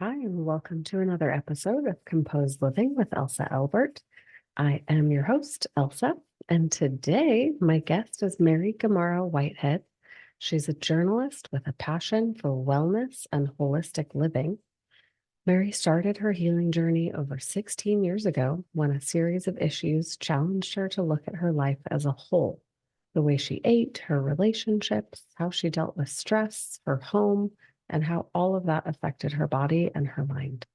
Hi, and welcome to another episode of Composed Living with Elsa Albert. I am your host, Elsa, and today my guest is Mary Gamarra Whitehead. She's a journalist with a passion for wellness and holistic living. Mary started her healing journey over 16 years ago when a series of issues challenged her to look at her life as a whole. The way she ate, her relationships, how she dealt with stress, her home, and how all of that affected her body and her mind.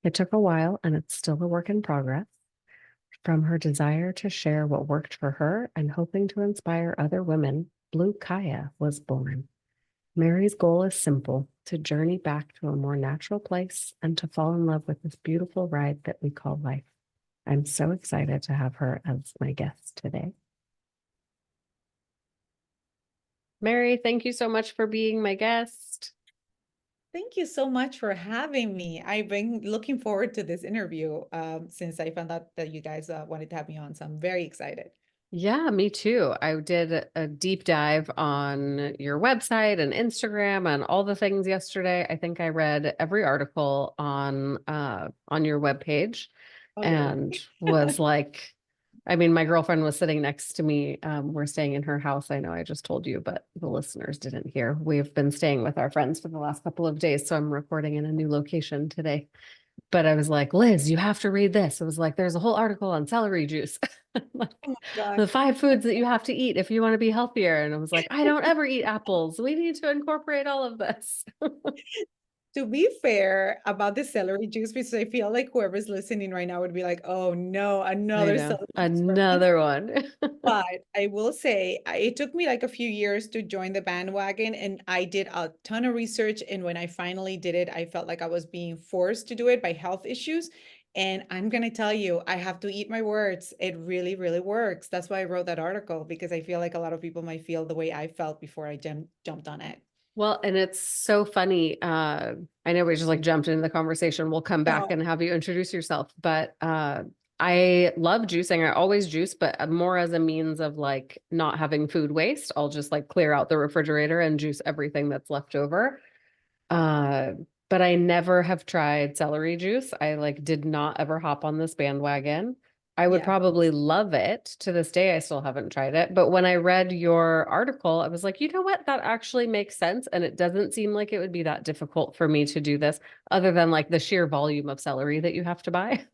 It took a while, and it's still a work in progress. From her desire to share what worked for her and hoping to inspire other women, Blue Kaya was born. Mary's goal is simple: to journey back to a more natural place and to fall in love with this beautiful ride that we call life. I'm so excited to have her as my guest today. Mary, thank you so much for being my guest. Thank you so much for having me. I've been looking forward to this interview since I found out that you guys wanted to have me on. So I'm very excited. Yeah, me too. I did a deep dive on your website and Instagram and all the things yesterday. I think I read every article on your webpage Oh, really? and was like, I mean, my girlfriend was sitting next to me. We're staying in her house. I know I just told you, but the listeners didn't hear. We've been staying with our friends for the last couple of days, so I'm recording in a new location today. But I was like, Liz, you have to read this. It was like, there's a whole article on celery juice. Oh Like my gosh. the 5 foods that you have to eat if you want to be healthier. And I was like, I don't ever eat apples. We need to incorporate all of this. To be fair about the celery juice, because I feel like whoever's listening right now would be like, oh no, I another know. celery juice for me. Another one. But I will say it took me like a few years to join the bandwagon, and I did a ton of research. And when I finally did it, I felt like I was being forced to do it by health issues. And I'm going to tell you, I have to eat my words. It really, really works. That's why I wrote that article, because I feel like a lot of people might feel the way I felt before I jumped on it. Well, and it's so funny. I know we just like jumped into the conversation. We'll come back No, and have you introduce yourself. But I love juicing. I always juice, but more as a means of like not having food waste. I'll just like clear out the refrigerator and juice everything that's left over. Uh, but I never have tried celery juice. I like did not ever hop on this bandwagon. I would yeah. probably love it. To this day, I still haven't tried it. But when I read your article, I was like, you know what? That actually makes sense. And it doesn't seem like it would be that difficult for me to do this, other than like the sheer volume of celery that you have to buy.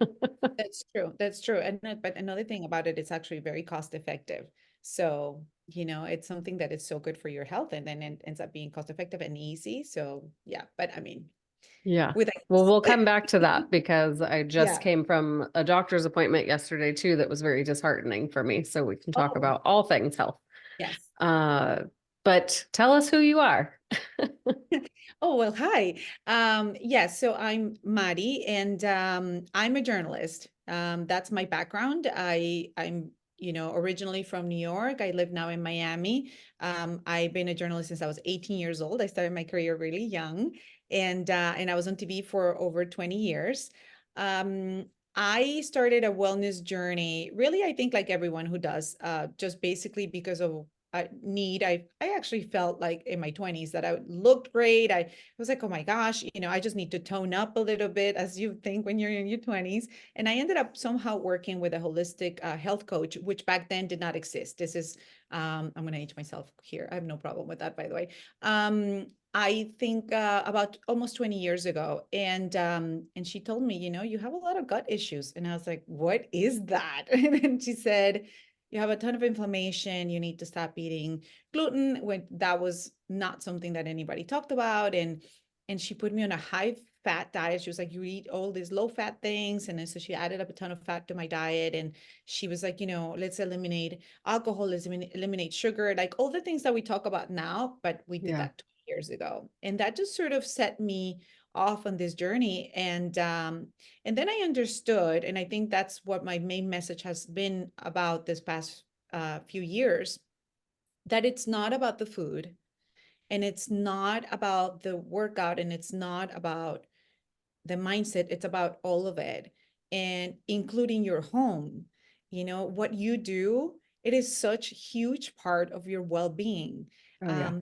That's true. That's true. And but another thing about it, it's actually very cost effective. So, it's something that is so good for your health, and then it ends up being cost effective and easy. So, yeah, but I mean, Yeah. with Well, we'll come back to that because I just yeah. came from a doctor's appointment yesterday too that was very disheartening for me. So we can talk Oh, about all things health. yes. Uh, but tell us who you are. Oh, well, hi. Yes, so I'm Mari, and I'm a journalist. That's my background. I'm, originally from New York. I live now in Miami. I've been a journalist since I was 18 years old. I started my career really young, and I was on TV for over 20 years. I started a wellness journey, really, I think like everyone who does, just basically because of need. I actually felt like in my 20s that I looked great. I was like, oh my gosh, I just need to tone up a little bit, as you think when you're in your 20s. And I ended up somehow working with a holistic health coach, which back then did not exist. This is I'm going to age myself here. I have no problem with that, by the way. I think about almost 20 years ago, and she told me, you have a lot of gut issues, and I was like, what is that? And then she said, you have a ton of inflammation. You need to stop eating gluten. When that was not something that anybody talked about, and she put me on a high fat diet. She was like, you eat all these low fat things, and then so she added up a ton of fat to my diet, and she was like, let's eliminate alcohol, let's eliminate sugar, like all the things that we talk about now, but we did Yeah. that 20 years ago, and that just sort of set me off on this journey. And then I understood, and I think that's what my main message has been about this past few years, that it's not about the food, and it's not about the workout, and it's not about the mindset. It's about all of it, and including your home. What you do, it is such a huge part of your well-being. Oh, yeah.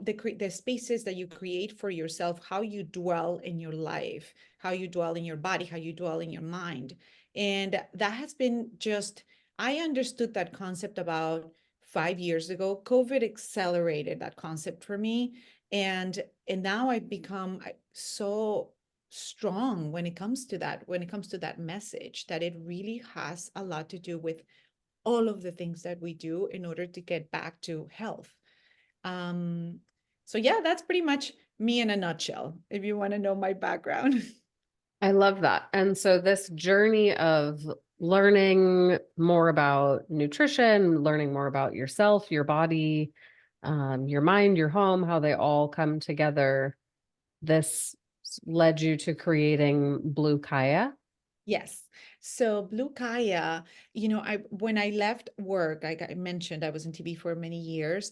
the spaces that you create for yourself, how you dwell in your life, how you dwell in your body, how you dwell in your mind. And that has been just, I understood that concept about 5 years ago. COVID accelerated that concept for me. And now I've become so strong when it comes to that, when it comes to that message, that it really has a lot to do with all of the things that we do in order to get back to health. um, so yeah, that's pretty much me in a nutshell, if you want to know my background. I love that. And so this journey of learning more about nutrition, learning more about yourself, your body, your mind, your home, how they all come together, this led you to creating Blue Kaya. Yes. So Blue Kaya, I when I left work, like I mentioned, I was in TV for many years.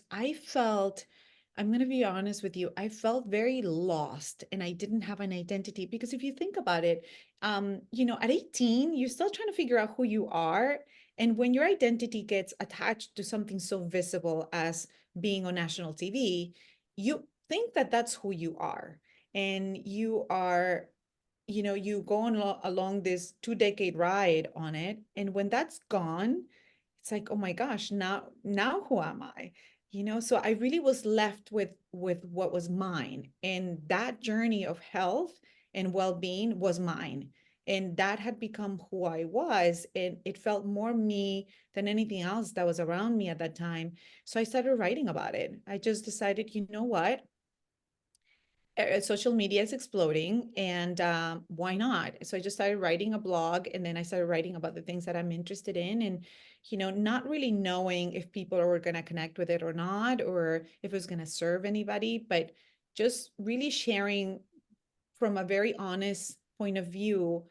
I'm going to be honest with you, I felt very lost and I didn't have an identity because if you think about it, at 18, you're still trying to figure out who you are. And when your identity gets attached to something so visible as being on national TV, you think that that's who you are. And you go on along this 2 decade ride on it, and when that's gone, it's like, oh my gosh, now who am I? So I really was left with what was mine, and that journey of health and well-being was mine, and that had become who I was, and it felt more me than anything else that was around me at that time. So I started writing about it. I just decided, you know what, social media is exploding, and why not? So I just started writing a blog, and then I started writing about the things that I'm interested in, and not really knowing if people were going to connect with it or not, or if it was going to serve anybody, but just really sharing from a very honest point of view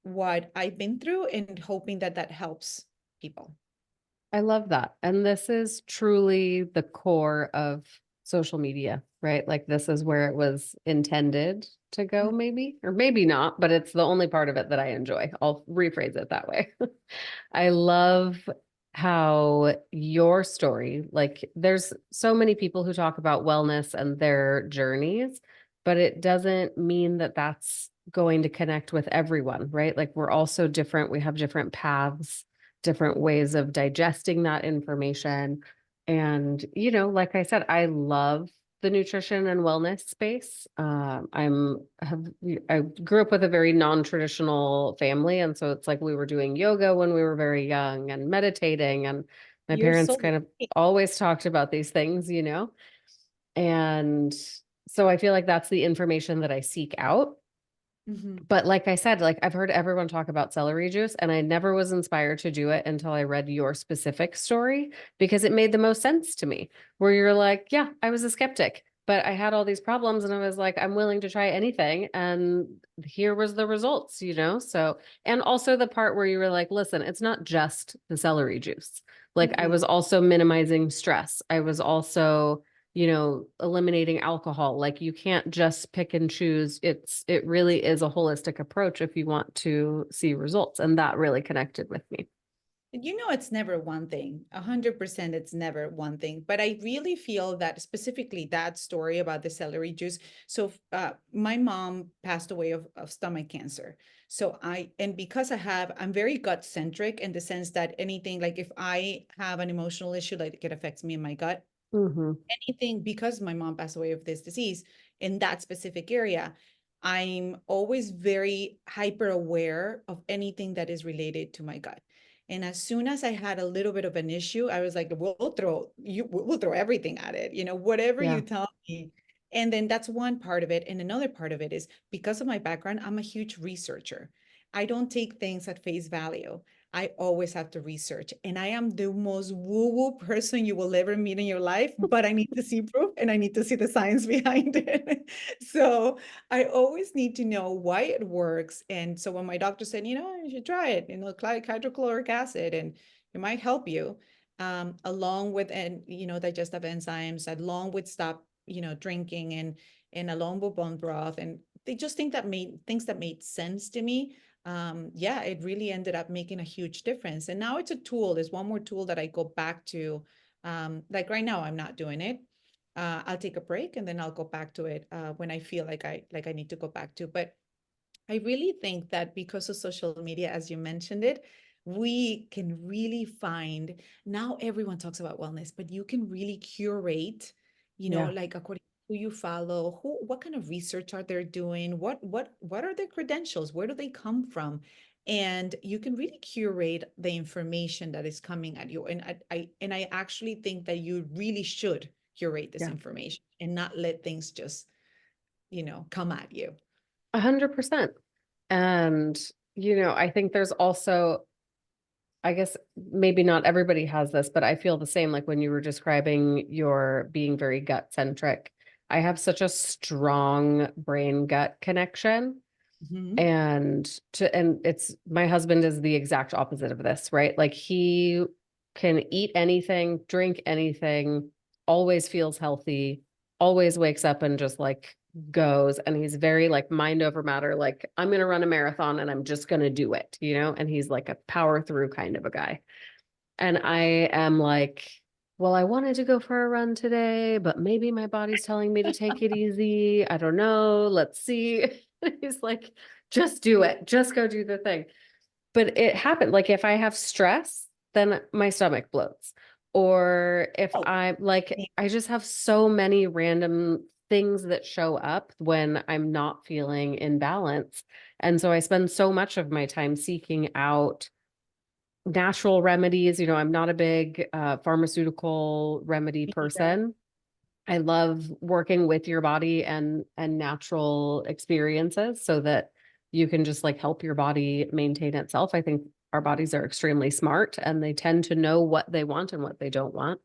what I've been through, and hoping that that helps people. I love that. And this is truly the core of social media, right? Like this is where it was intended to go, maybe, or maybe not, but it's the only part of it that I enjoy. I'll rephrase it that way. I love how your story, like there's so many people who talk about wellness and their journeys, but it doesn't mean that that's going to connect with everyone, right? Like we're all so different. We have different paths, different ways of digesting that information. And, like I said, I love the nutrition and wellness space. I grew up with a very non-traditional family, and so it's like we were doing yoga when we were very young and meditating, and my You're parents so kind of lucky. always talked about these things. And so I feel like that's the information that I seek out. Mhm. But like I said, like I've heard everyone talk about celery juice, and I never was inspired to do it until I read your specific story because it made the most sense to me. Where you're like, yeah, I was a skeptic, but I had all these problems and I was like, I'm willing to try anything. And here was the results. So, and also the part where you were like, listen, it's not just the celery juice. Like I Mhm. was also minimizing stress. I was also eliminating alcohol. Like you can't just pick and choose. It really is a holistic approach if you want to see results. And that really connected with me. It's never one thing. 100% it's never one thing. But I really feel that specifically that story about the celery juice. So my mom passed away of stomach cancer. And because I'm very gut centric in the sense that anything, like if I have an emotional issue, like it affects me in my gut, Hmm. anything, because my mom passed away of this disease in that specific area, I'm always very hyper aware of anything that is related to my gut. And as soon as I had a little bit of an issue, I was like, we'll throw everything at it, whatever Yeah. you tell me. And then that's one part of it. And another part of it is because of my background, I'm a huge researcher. I don't take things at face value. I always have to research. And I am the most woo-woo person you will ever meet in your life, but I need to see proof and I need to see the science behind it. So I always need to know why it works. And so when my doctor said, you should try it, like hydrochloric acid, and it might help you, along with, and digestive enzymes, along with stop, drinking, and along with bone broth. And they just things that made sense to me. Yeah, it really ended up making a huge difference. And now it's a tool. There's one more tool that I go back to. Like right now, I'm not doing it. I'll take a break and then I'll go back to it when I feel like I need to go back to. But I really think that because of social media, as you mentioned it, we can really find now everyone talks about wellness, but you can really curate, Yeah. like according to who you follow, what kind of research are they doing, what are their credentials, where do they come from? And you can really curate the information that is coming at you. And I actually think that you really should curate this Yeah. information and not let things just, come at you. 100%. And, I think there's also, I guess maybe not everybody has this, but I feel the same. Like when you were describing your being very gut centric, I have such a strong brain gut connection. Mhm. And it's my husband is the exact opposite of this, right? Like he can eat anything, drink anything, always feels healthy, always wakes up and just like goes. And he's very like mind over matter, like I'm gonna run a marathon and I'm just gonna do it, and he's like a power through kind of a guy. And I am like, well, I wanted to go for a run today, but maybe my body's telling me to take it easy. I don't know. Let's see. He's like, just do it. Just go do the thing. But it happened. Like if I have stress, then my stomach bloats. Or if Oh, I'm like, I just have so many random things that show up when I'm not feeling in balance. And so I spend so much of my time seeking out natural remedies. I'm not a big pharmaceutical remedy me neither. person. I love working with your body and natural experiences so that you can just like help your body maintain itself. I think our bodies are extremely smart and they tend to know what they want and what they don't want.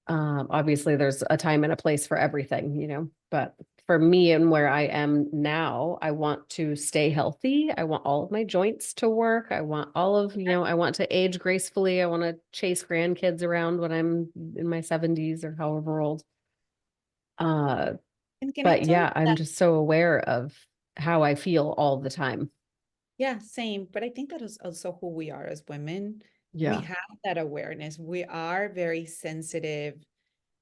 Obviously, there's a time and a place for everything, but for me and where I am now, I want to stay healthy. I want all of my joints to work. I want all of, I want to age gracefully. I want to chase grandkids around when I'm in my 70s or however old. Uh, And can I but tell you yeah, I'm that? just so aware of how I feel all the time. Yeah, same. But I think that is also who we are as women. We Yeah. have that awareness. We are very sensitive,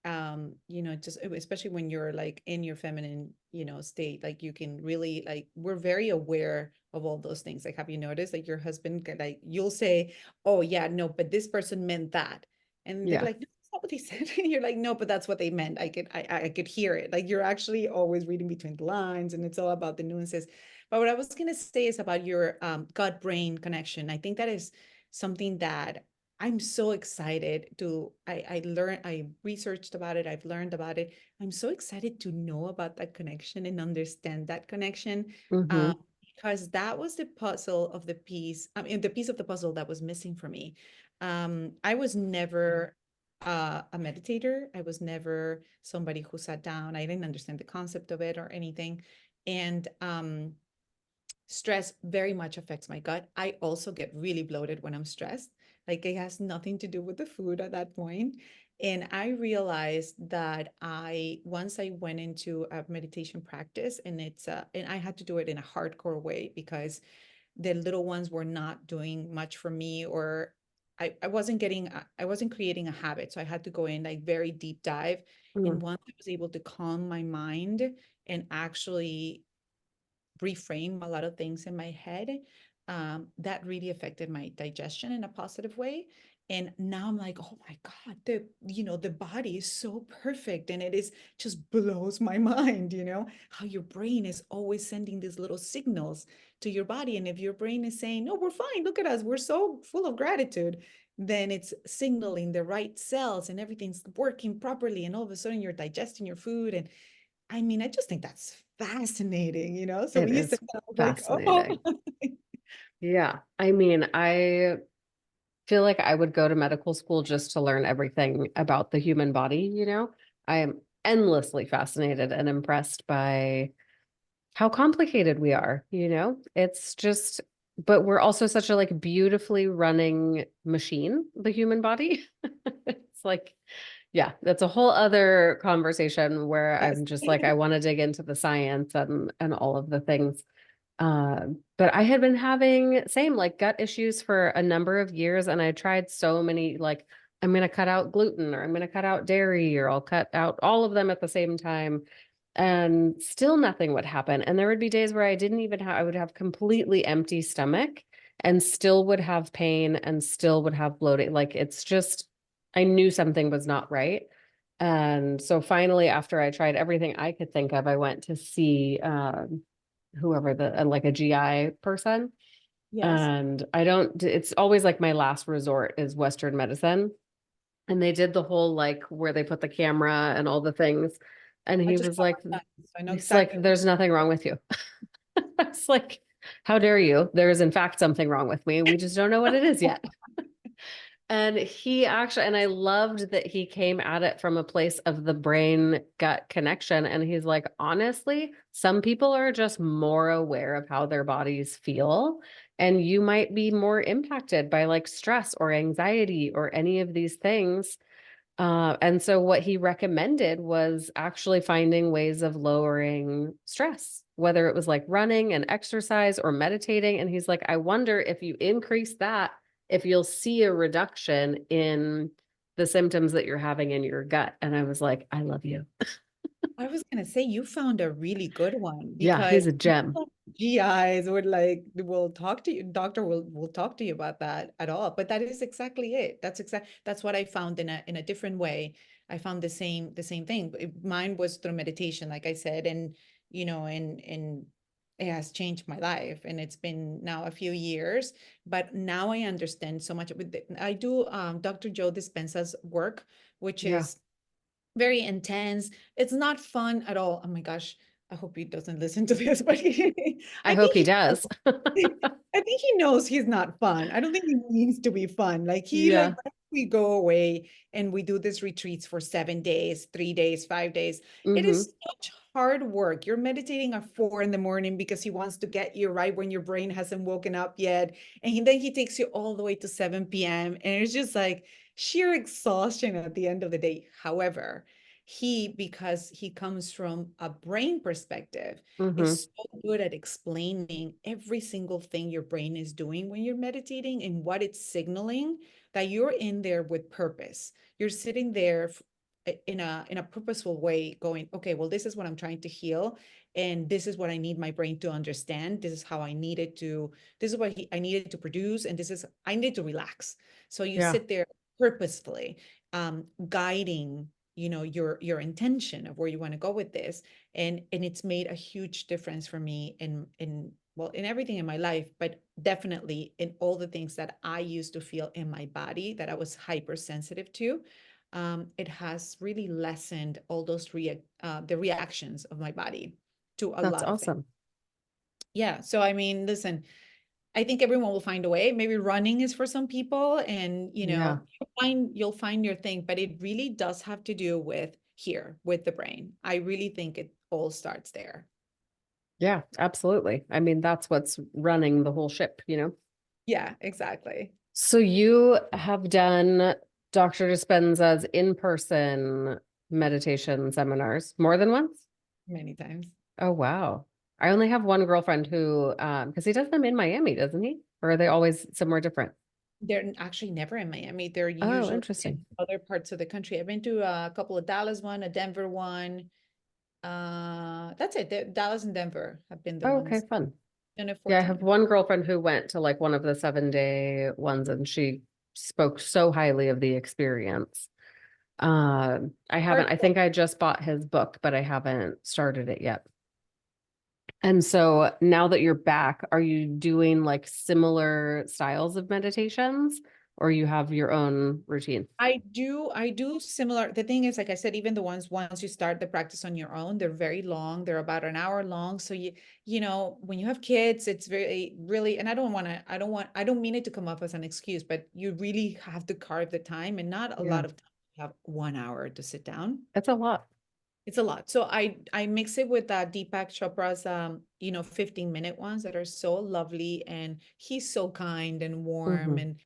just especially when you're like in your feminine, state, like you can really like we're very aware of all those things. Like, have you noticed like your husband like you'll say, "Oh yeah, no, but this person meant that," and they're Yeah. like, "No, that's not what they said." And you're like, "No, but that's what they meant. I could hear it." Like you're actually always reading between the lines, and it's all about the nuances. But what I was gonna say is about your gut brain connection. I think that is something that I'm so excited to I researched about it, I've learned about it. I'm so excited to know about that connection and understand that connection. Hmm. Um, because that was the puzzle of the piece, I mean the piece of the puzzle that was missing for me. I was never a meditator. I was never somebody who sat down. I didn't understand the concept of it or anything. And stress very much affects my gut. I also get really bloated when I'm stressed. Like it has nothing to do with the food at that point. And I realized that once I went into a meditation practice and and I had to do it in a hardcore way because the little ones were not doing much for me, or I wasn't creating a habit. So I had to go in like very deep dive. And once I was able to calm my mind and actually reframe a lot of things in my head, that really affected my digestion in a positive way. And now I'm like, oh my God, the body is so perfect. And it is just blows my mind, how your brain is always sending these little signals to your body. And if your brain is saying, no, we're fine, look at us, we're so full of gratitude, then it's signaling the right cells and everything's working properly. And all of a sudden you're digesting your food. And I mean, I just think that's fascinating, So It when you said is that, I was like, oh, fascinating. Yeah. I mean, I feel like I would go to medical school just to learn everything about the human body. I am endlessly fascinated and impressed by how complicated we are. It's just, but we're also such a like beautifully running machine, the human body. It's like, yeah, that's a whole other conversation where yes. I'm just like, I want to dig into the science and all of the things. But I had been having same like gut issues for a number of years, and I tried so many like I'm going to cut out gluten or I'm going to cut out dairy or I'll cut out all of them at the same time. And still nothing would happen. And there would be days where I didn't even have, I would have completely empty stomach and still would have pain and still would have bloating. Like it's just, I knew something was not right. And so finally, after I tried everything I could think of, I went to see whoever like a GI person. Yes. And I don't, it's always like my last resort is Western medicine. And they did the whole like where they put the camera and all the things. And I he just was got like, my son, so I know he's like, exactly what. there's nothing wrong with you. I was like, how dare you? There is in fact something wrong with me. We just don't know what it is yet. And he actually, and I loved that he came at it from a place of the brain gut connection. And he's like, honestly, some people are just more aware of how their bodies feel. And you might be more impacted by like stress or anxiety or any of these things. And so what he recommended was actually finding ways of lowering stress, whether it was like running and exercise or meditating. And he's like, I wonder if you increase that, if you'll see a reduction in the symptoms that you're having in your gut. And I was like, I love you. I was gonna say you found a really good one Yeah, because he's a gem. GIs would like will talk to you, doctor will talk to you about that at all. But that is exactly it. That's what I found in a different way. I found the same thing. Mine was through meditation, like I said, and and it has changed my life. And it's been now a few years, but now I understand so much. I do Dr. Joe Dispenza's work, which Yeah. is very intense. It's not fun at all. Oh my gosh. I hope he doesn't listen to this, but I I hope think he he does. I think he knows he's not fun. I don't think he means to be fun. Like he like Yeah. we go away and we do these retreats for 7 days, 3 days, 5 days. It Hmm. is such hard work. You're meditating at 4 in the morning because he wants to get you right when your brain hasn't woken up yet. And then he takes you all the way to 7 p.m. And it's just like sheer exhaustion at the end of the day. However, because he comes from a brain perspective, Hmm. is so good at explaining every single thing your brain is doing when you're meditating and what it's signaling, that you're in there with purpose. You're sitting there in a purposeful way going, okay, well, this is what I'm trying to heal, and this is what I need my brain to understand. This is how I needed to, this is what I needed to produce, and this is I need to relax. So you Yeah. sit there purposefully, guiding your intention of where you want to go with this. And it's made a huge difference for me in well, in everything in my life, but definitely in all the things that I used to feel in my body that I was hypersensitive to. It has really lessened all those the reactions of my body to a That's lot of things. awesome. Yeah, so I mean, listen, I think everyone will find a way. Maybe running is for some people, and Yeah. you'll find your thing, but it really does have to do with the brain. I really think it all starts there. Yeah, absolutely. I mean, that's what's running the whole ship. Yeah, exactly. So you have done Dr. Dispenza's in-person meditation seminars more than once? Many times. Oh, wow. I only have one girlfriend who, because he does them in Miami, doesn't he? Or are they always somewhere different? They're actually never in Miami. They're Oh, usually interesting. in other parts of the country. I've been to a couple of Dallas one, a Denver one. That's it. Dallas and Denver have been the Oh, okay, ones. fun. Done it four Yeah, I have times. one girlfriend who went to like one of the 7-day ones and she spoke so highly of the experience. I haven't, I think I just bought his book, but I haven't started it yet. And so now that you're back, are you doing like similar styles of meditations or you have your own routine? I do similar. The thing is, like I said, even the ones once you start the practice on your own, they're very long. They're about an hour long. So when you have kids, it's very really, and I don't mean it to come up as an excuse, but you really have to carve the time, and not a Yeah, lot of time. You have 1 hour to sit down. it's a lot. It's a lot. So I mix it with Deepak Chopra's 15-minute ones that are so lovely, and he's so kind and warm, Hmm. and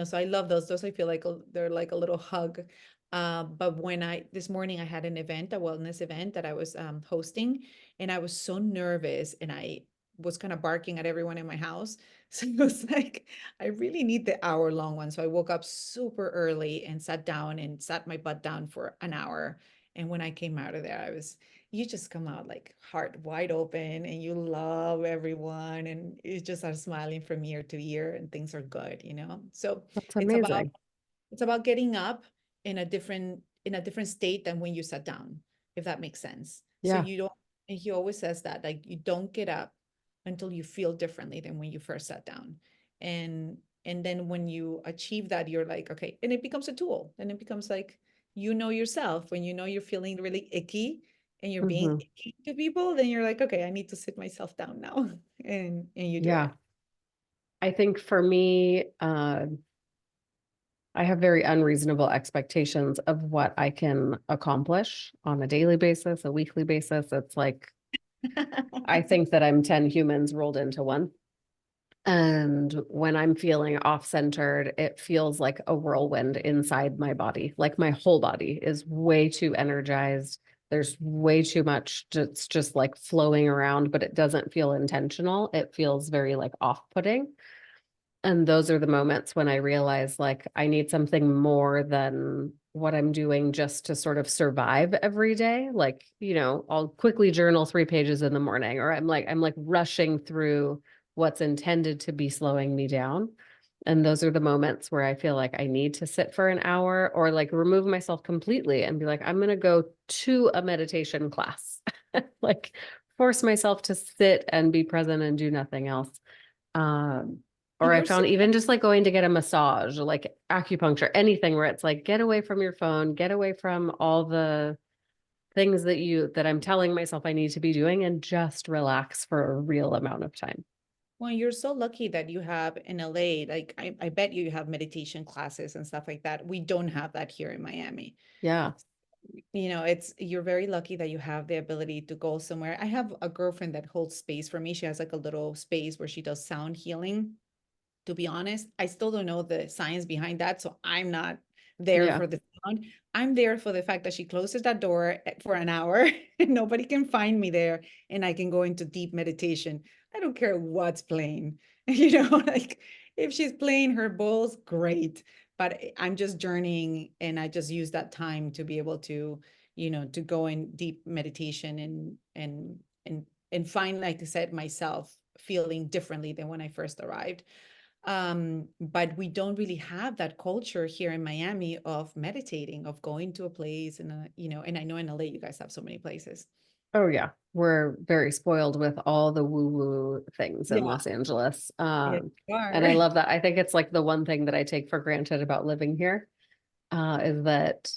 so I love those. Those I feel like they're like a little hug. But when I this morning I had an event, a wellness event that I was hosting, and I was so nervous, and I was kind of barking at everyone in my house. So it was like, I really need the hour-long one. So I woke up super early and sat down and sat my butt down for an hour. And when I came out of there, you just come out like heart wide open and you love everyone and you just are smiling from ear to ear and things are good, you know? So That's it's about amazing. it's about getting up in a different state than when you sat down, if that makes sense. So Yeah. you don't, and he always says that, like, you don't get up until you feel differently than when you first sat down. And and then when you achieve that, you're like, okay, and it becomes a tool. And it becomes like, you know yourself, when you know you're feeling really icky and you're being Hmm. icky to people, then you're like, okay, I need to sit myself down now. And you do Yeah. it. I think for me, I have very unreasonable expectations of what I can accomplish on a daily basis, a weekly basis. It's like I think that I'm 10 humans rolled into one. And when I'm feeling off centered, it feels like a whirlwind inside my body. Like my whole body is way too energized. There's way too much. It's just like flowing around, but it doesn't feel intentional. It feels very like off putting. And those are the moments when I realize like I need something more than what I'm doing just to sort of survive every day. Like, I'll quickly journal 3 pages in the morning, or I'm like rushing through what's intended to be slowing me down. And those are the moments where I feel like I need to sit for an hour or like remove myself completely and be like, I'm going to go to a meditation class, like force myself to sit and be present and do nothing else. Um, or I You're so found even just like going to get a massage, or like acupuncture, anything where it's like, get away from your phone, get away from all the things that I'm telling myself I need to be doing and just relax for a real amount of time. Well, you're so lucky that you have in LA, like I bet you have meditation classes and stuff like that. We don't have that here in Miami. Yeah. You know, you're very lucky that you have the ability to go somewhere. I have a girlfriend that holds space for me. She has like a little space where she does sound healing. To be honest, I still don't know the science behind that. So I'm not there Yeah. for the sound. I'm there for the fact that she closes that door for an hour and nobody can find me there and I can go into deep meditation. I don't care what's playing, like if she's playing her bowls, great. But I'm just journeying and I just use that time to be able to, to go in deep meditation and find, like I said, myself feeling differently than when I first arrived. But we don't really have that culture here in Miami of meditating, of going to a place and and I know in LA you guys have so many places. Oh yeah. We're very spoiled with all the woo-woo things in Yeah, Los Angeles. yeah, you And are. I love that. I think it's like the one thing that I take for granted about living here, is that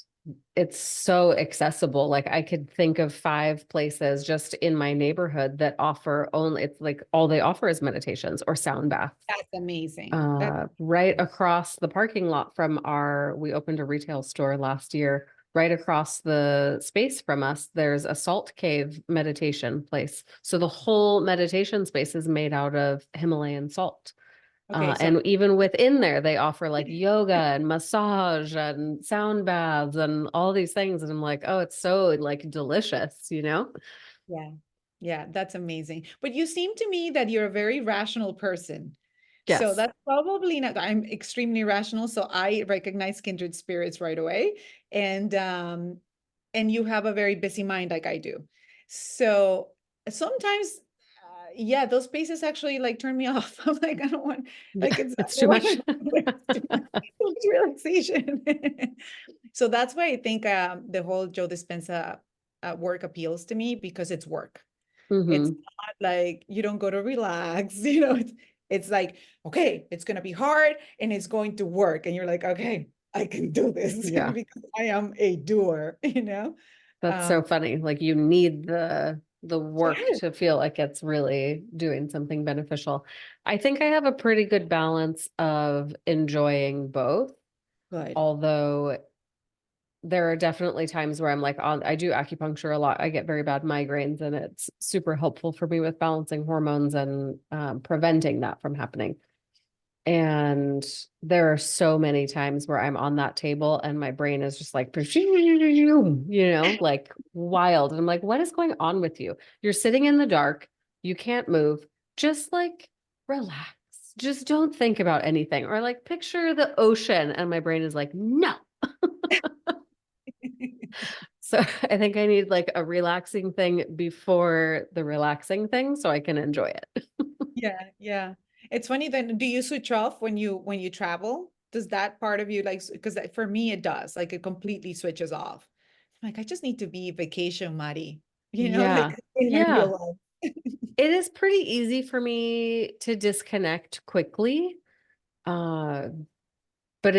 it's so accessible. Like I could think of 5 places just in my neighborhood that offer only, it's like all they offer is meditations or sound baths. That's amazing. That's Right across the parking lot from we opened a retail store last year. Right across the space from us, there's a salt cave meditation place. So the whole meditation space is made out of Himalayan salt. okay. So And even within there, they offer like yoga and massage and sound baths and all these things. And I'm like, oh, it's so like delicious, you know? yeah, yeah, that's amazing. But you seem to me that you're a very rational person. So Yes. that's probably not, I'm extremely rational, so I recognize kindred spirits right away. And you have a very busy mind like I do. So sometimes yeah, those spaces actually like turn me off. I'm like, I don't want, Yeah, like it's I it's too don't want much. to it's too much it's relaxation. So that's why I think the whole Joe Dispenza work appeals to me because it's work. It's Hmm. not like you don't go to relax, it's like, okay, it's gonna be hard and it's going to work. And you're like, okay, I can do this Yeah. because I am a doer. That's so Um, funny. Like you need the work yes, to feel like it's really doing something beneficial. I think I have a pretty good balance of enjoying both, good. although there are definitely times where I'm like I do acupuncture a lot. I get very bad migraines and it's super helpful for me with balancing hormones and preventing that from happening. And there are so many times where I'm on that table and my brain is just like, like wild. And I'm like, what is going on with you? You're sitting in the dark. You can't move. just like relax. Just don't think about anything. Or like picture the ocean. And my brain is like, no. So I think I need like a relaxing thing before the relaxing thing so I can enjoy it. Yeah, yeah. It's funny then, do you switch off when you travel? Does that part of you like, because for me it does, like it completely switches off. I'm like, I just need to be vacation, Mari, like Yeah. in my Yeah. real life. It is pretty easy for me to disconnect quickly. Uh, but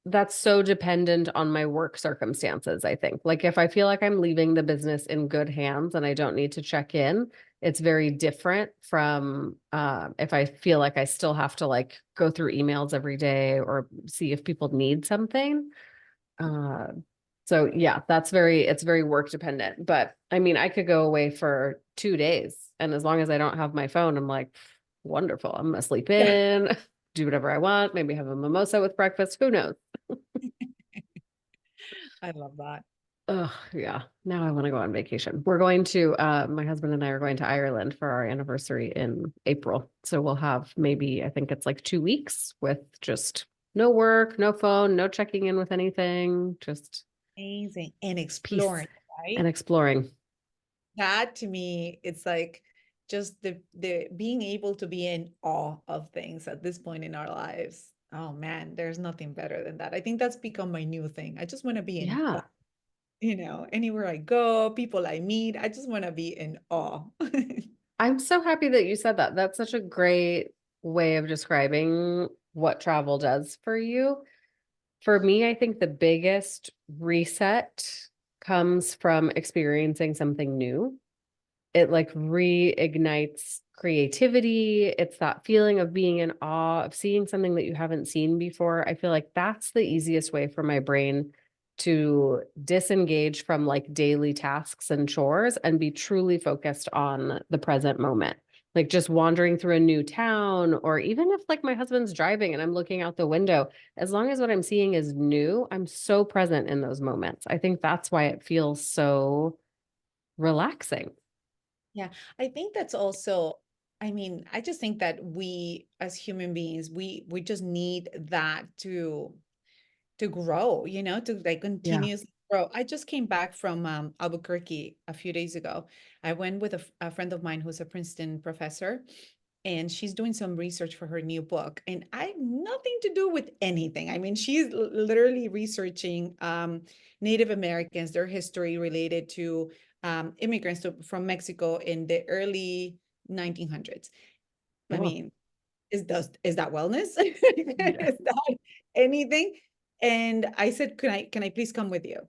that's so dependent on my work circumstances, I think. Like if I feel like I'm leaving the business in good hands and I don't need to check in, it's very different from if I feel like I still have to like go through emails every day or see if people need something. Uh, so yeah, it's very work dependent. But I mean, I could go away for 2 days, and as long as I don't have my phone, I'm like, wonderful. I'm gonna sleep Yeah, in, do whatever I want, maybe have a mimosa with breakfast. Who knows? I love that. Oh yeah. Now I want to go on vacation. We're going to my husband and I are going to Ireland for our anniversary in April. So we'll have maybe I think it's like 2 weeks with just no work, no phone, no checking in with anything, just Amazing. And peace exploring, and right? exploring. That to me, it's like just the being able to be in awe of things at this point in our lives. Oh man, there's nothing better than that. I think that's become my new thing. I just want to be in awe, Yeah. anywhere I go, people I meet, I just want to be in awe. I'm so happy that you said that. That's such a great way of describing what travel does for you. For me, I think the biggest reset comes from experiencing something new. It like reignites creativity. It's that feeling of being in awe, of seeing something that you haven't seen before. I feel like that's the easiest way for my brain to disengage from like daily tasks and chores and be truly focused on the present moment. Like just wandering through a new town, or even if like my husband's driving and I'm looking out the window, as long as what I'm seeing is new, I'm so present in those moments. I think that's why it feels so relaxing. Yeah, I think that's also, I mean, I just think that we as human beings, we just need that to grow, to like Yeah. continuously grow. I just came back from Albuquerque a few days ago. I went with a friend of mine who's a Princeton professor, and she's doing some research for her new book. And I nothing to do with anything. I mean, she's literally researching Native Americans, their history related to immigrants from Mexico in the early 1900s. I Oh, mean, is that wellness? yeah. Is that anything? And I said, can I please come with you?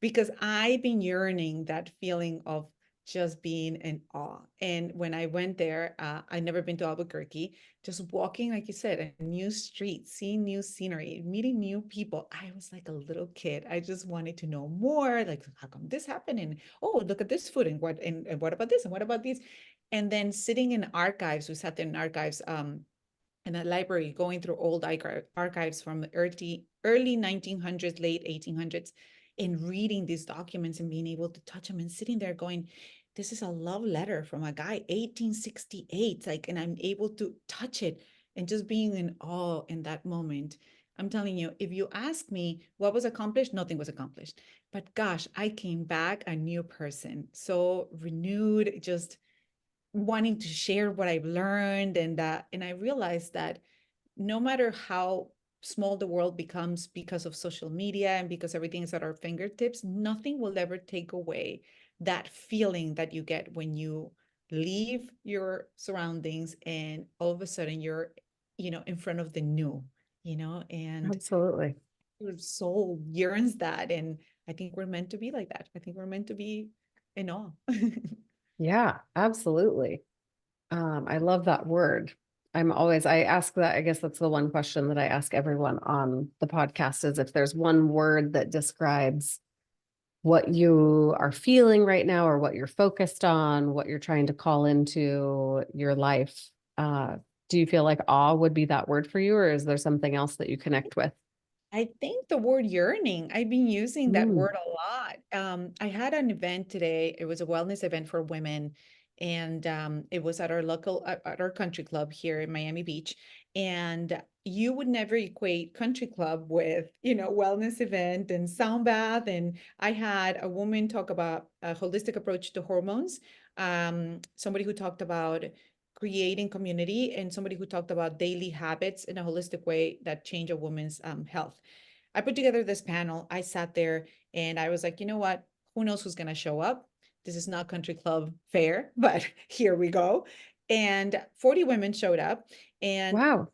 Because I've been yearning that feeling of just being in awe. And when I went there, I'd never been to Albuquerque, just walking, like you said, a new street, seeing new scenery, meeting new people. I was like a little kid. I just wanted to know more. Like, how come this happened? And oh, look at this food, and what about this? And what about these? And then sitting in archives, we sat there in archives, in a library going through old archives from the early 1900s, late 1800s, and reading these documents and being able to touch them and sitting there going, this is a love letter from a guy 1868, like, and I'm able to touch it and just being in awe in that moment. I'm telling you, if you ask me what was accomplished, nothing was accomplished, but gosh, I came back a new person, so renewed, just wanting to share what I've learned, and I realized that no matter how small the world becomes because of social media and because everything is at our fingertips, nothing will ever take away that feeling that you get when you leave your surroundings and all of a sudden you're, in front of the new, and Absolutely. your soul yearns that. And I think we're meant to be like that. I think we're meant to be in awe. Yeah, absolutely. I love that word. I ask that, I guess that's the one question that I ask everyone on the podcast is if there's one word that describes what you are feeling right now or what you're focused on, what you're trying to call into your life. Do you feel like awe would be that word for you, or is there something else that you connect with? I think the word yearning, I've been using that Mm. word a lot. I had an event today. It was a wellness event for women. and it was at our at our country club here in Miami Beach. And you would never equate country club with, wellness event and sound bath. And I had a woman talk about a holistic approach to hormones, somebody who talked about creating community, and somebody who talked about daily habits in a holistic way that change a woman's health. I put together this panel. I sat there and I was like, you know what? Who knows who's going to show up? This is not country club fair, but here we go. And 40 women showed up, and Wow.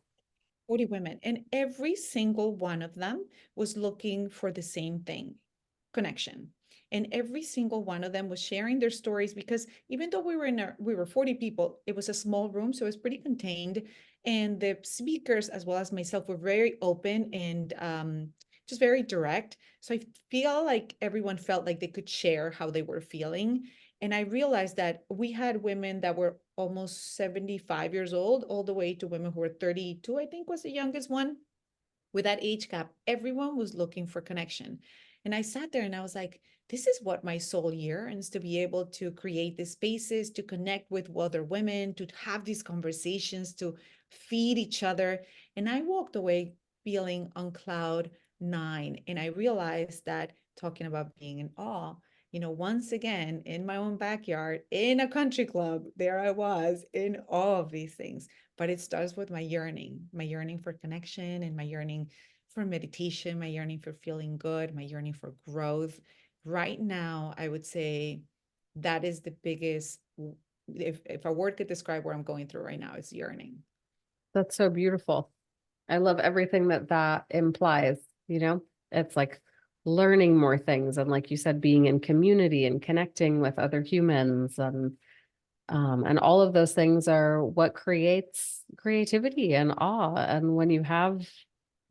40 women, and every single one of them was looking for the same thing: connection. And every single one of them was sharing their stories, because even though we were 40 people, it was a small room, so it was pretty contained. And the speakers, as well as myself, were very open and just very direct. So I feel like everyone felt like they could share how they were feeling. And I realized that we had women that were almost 75 years old, all the way to women who were 32, I think was the youngest one. With that age gap, everyone was looking for connection. And I sat there and I was like, this is what my soul yearns: to be able to create these spaces, to connect with other women, to have these conversations, to feed each other. And I walked away feeling on cloud nine. And I realized that, talking about being in awe, once again, in my own backyard, in a country club, there I was in awe of these things. But it starts with my yearning for connection, and my yearning for meditation, my yearning for feeling good, my yearning for growth. Right now, I would say that is the biggest, if a word could describe where I'm going through right now, it's yearning. That's so beautiful. I love everything that that implies, you know? It's like learning more things and like you said, being in community and connecting with other humans and all of those things are what creates creativity and awe. And when you have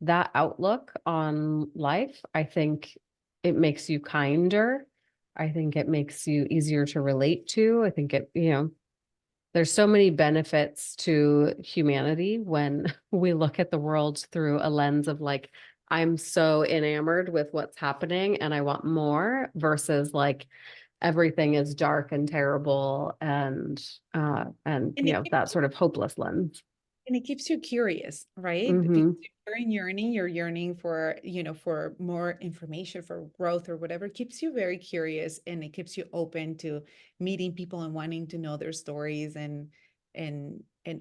that outlook on life, I think it makes you kinder. I think it makes you easier to relate to. I think there's so many benefits to humanity when we look at the world through a lens of like, I'm so enamored with what's happening and I want more versus like everything is dark and terrible and And it that sort of hopeless lens. And it keeps you curious, right? Because Hmm. if you're yearning for, for more information, for growth or whatever. It keeps you very curious, and it keeps you open to meeting people and wanting to know their stories and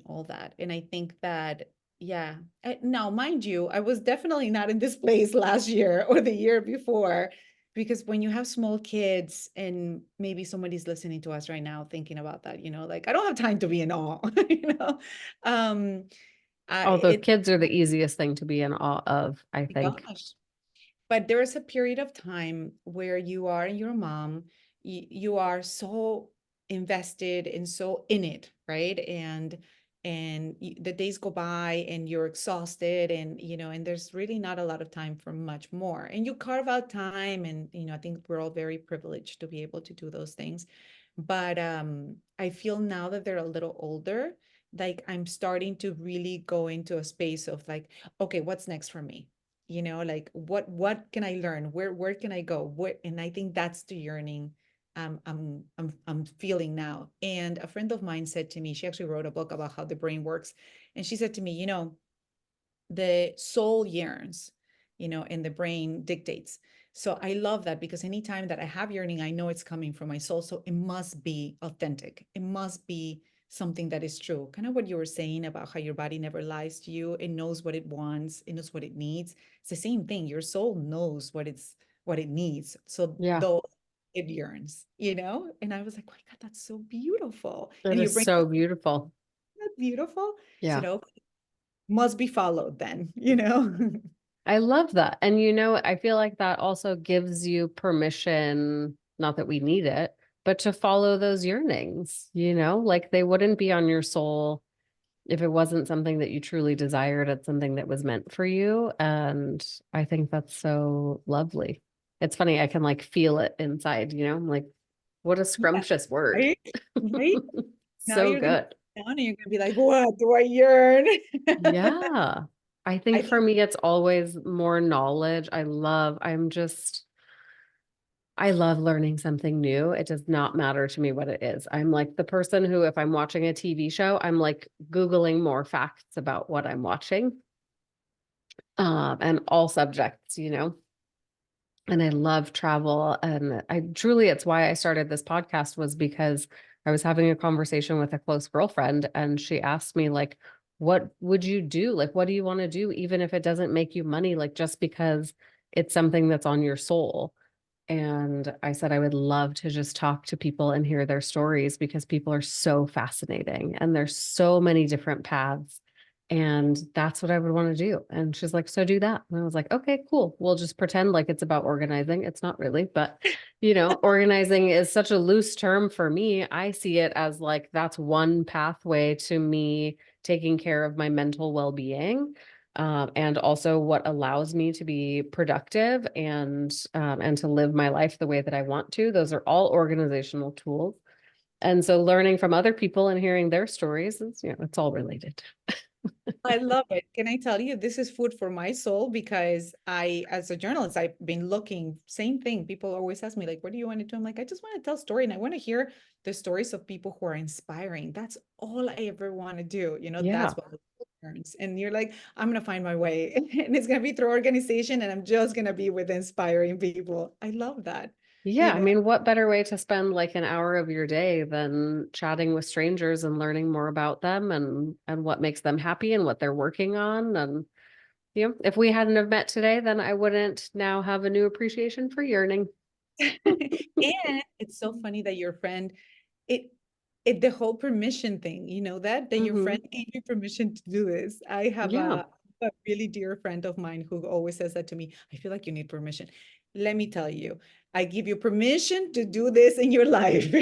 all that. And I think that, yeah. Now, mind you, I was definitely not in this place last year or the year before, because when you have small kids, and maybe somebody's listening to us right now thinking about that, like, I don't have time to be in awe, um, Although it, kids are the easiest thing to be in awe of, I think. gosh, but there is a period of time where you are your mom, you are so invested and so in it, right? And the days go by and you're exhausted, and and there's really not a lot of time for much more. And you carve out time, and I think we're all very privileged to be able to do those things. But I feel now that they're a little older, like I'm starting to really go into a space of like, okay, what's next for me? Like, what can I learn? Where can I go? What And I think that's the yearning I'm feeling now. And a friend of mine said to me, she actually wrote a book about how the brain works, and she said to me, the soul yearns, and the brain dictates. So I love that, because anytime that I have yearning, I know it's coming from my soul. So it must be authentic. It must be something that is true. Kind of what you were saying about how your body never lies to you. It knows what it wants, it knows what it needs. It's the same thing. Your soul knows what it needs. So Yeah, though it yearns, And I was like, oh my God, that's so beautiful. it And your is brain, so beautiful. that's beautiful. So Yeah. must be followed then, I love that. And I feel like that also gives you permission, not that we need it, but to follow those yearnings, like they wouldn't be on your soul if it wasn't something that you truly desired. It's something that was meant for you. And I think that's so lovely. It's funny, I can like feel it inside, I'm like, what a Yeah, scrumptious word. right? Right? Now So you're gonna good. sit down and you're gonna be like, what do I yearn? Yeah. I I think for think me, it's always more knowledge. I'm just, I love learning something new. It does not matter to me what it is. I'm like the person who, if I'm watching a TV show, I'm like Googling more facts about what I'm watching, and all subjects, you know. And I love travel. And I truly, it's why I started this podcast was because I was having a conversation with a close girlfriend and she asked me, like, what would you do? Like, what do you want to do? Even if it doesn't make you money, like just because it's something that's on your soul. And I said, I would love to just talk to people and hear their stories because people are so fascinating and there's so many different paths. And that's what I would want to do. And she's like, so do that. And I was like, okay, cool. We'll just pretend like it's about organizing. It's not really, but organizing is such a loose term for me. I see it as like that's one pathway to me taking care of my mental well-being, and also what allows me to be productive and to live my life the way that I want to. Those are all organizational tools. And so learning from other people and hearing their stories is, it's all related. I love it. Can I tell you, this is food for my soul because as a journalist, I've been looking, same thing. People always ask me, like, what do you want to do? I'm like, I just want to tell story and I want to hear the stories of people who are inspiring. That's all I ever want to do. Yeah. That's what the book turns. And you're like, I'm going to find my way. And it's going to be through organization and I'm just going to be with inspiring people. I love that. Yeah. You I know, mean, what better way to spend like an hour of your day than chatting with strangers and learning more about them and what makes them happy and what they're working on. And if we hadn't have met today, then I wouldn't now have a new appreciation for yearning. and it's so funny that your friend, it the whole permission thing, that your Hmm. friend gave you permission to do this. I have Yeah. a really dear friend of mine who always says that to me. I feel like you need permission. Let me tell you, I give you permission to do this in your life.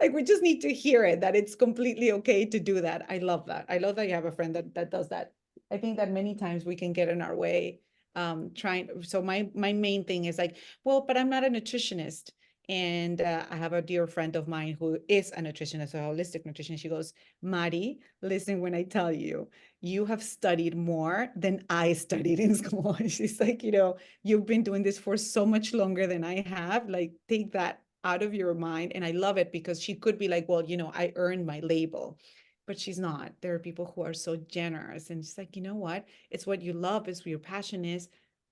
Like we just need to hear it, that it's completely okay to do that. I love that. I love that you have a friend that does that. I think that many times we can get in our way, trying. So my main thing is like, well, but I'm not a nutritionist. And I have a dear friend of mine who is a nutritionist, a holistic nutritionist. She goes, Mari, listen when I tell you, you have studied more than I studied in school. And she's like, you've been doing this for so much longer than I have. Like, take that out of your mind. And I love it because she could be like, well, I earned my label. But she's not. There are people who are so generous. And she's like, you know what? It's what you love, it's what your passion is,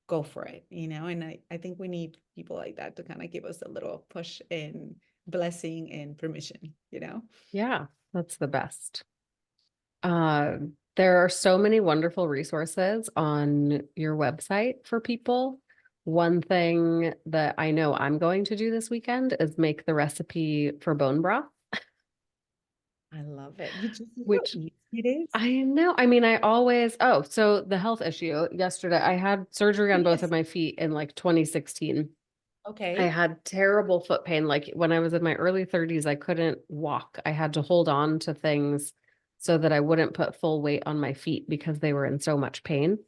go for it, and I think we need people like that to kind of give us a little push and blessing and permission. Yeah. That's the best. Uh, there are so many wonderful resources on your website for people. One thing that I know I'm going to do this weekend is make the recipe for bone broth, I love it. You just see how which easy it is. I know. I mean, so the health issue yesterday, I had surgery on both of Yes. my feet in like 2016. I Okay. had terrible foot pain. Like when I was in my early 30s, I couldn't walk. I had to hold on to things so that I wouldn't put full weight on my feet because they were in so much pain.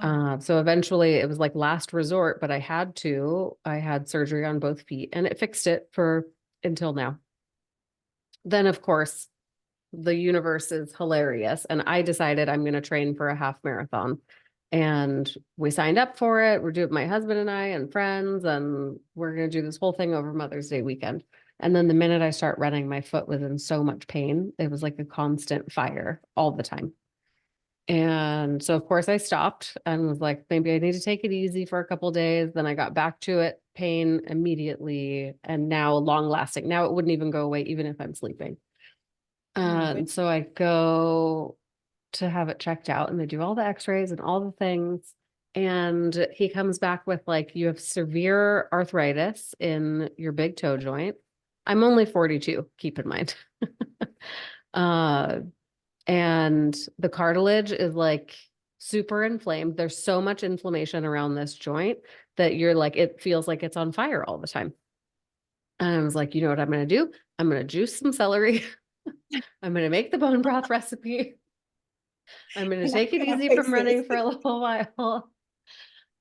Oh, So eventually it was like last resort, but I had surgery on both feet and it fixed it for until now. Then, of course, the universe is hilarious. And I decided I'm going to train for a half marathon. And we signed up for it. We're doing my husband and I and friends, and we're going to do this whole thing over Mother's Day weekend. And then the minute I start running, my foot was in so much pain. It was like a constant fire all the time. And so, of course, I stopped and was like, maybe I need to take it easy for a couple days. Then I got back to it, pain immediately, and now long lasting. Now it wouldn't even go away, even if I'm sleeping. oh my goodness. And so I go to have it checked out and they do all the x-rays and all the things. And he comes back with like, you have severe arthritis in your big toe joint. I'm only 42, keep in mind. uh, and the cartilage is like super inflamed. There's so much inflammation around this joint that you're like, it feels like it's on fire all the time. And I was like, you know what I'm going to do? I'm going to juice some celery. I'm going to make the bone broth recipe. I'm going to And I'm take it gonna easy fix from this. running for a little while.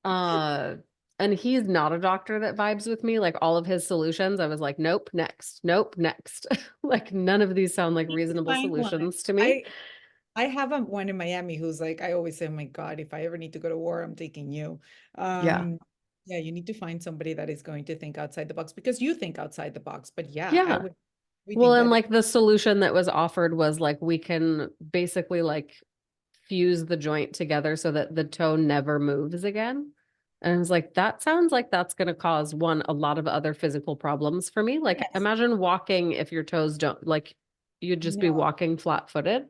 Uh, and he's not a doctor that vibes with me. Like all of his solutions, I was like, nope, next, nope, next. Like none of these sound like You need to reasonable find one. solutions to me. I have one in Miami who's like, I always say, oh my God, if I ever need to go to war, I'm taking you. Yeah. Um, Yeah, you need to find somebody that is going to think outside the box because you think outside the box. But yeah, I Yeah. would, we Well, think and that. like the solution that was offered was like we can basically like fuse the joint together so that the toe never moves again. And I was like, that sounds like that's going to cause one, a lot of other physical problems for me. Like, Yes, imagine walking if your toes don't, like, you'd just be no, walking flat footed.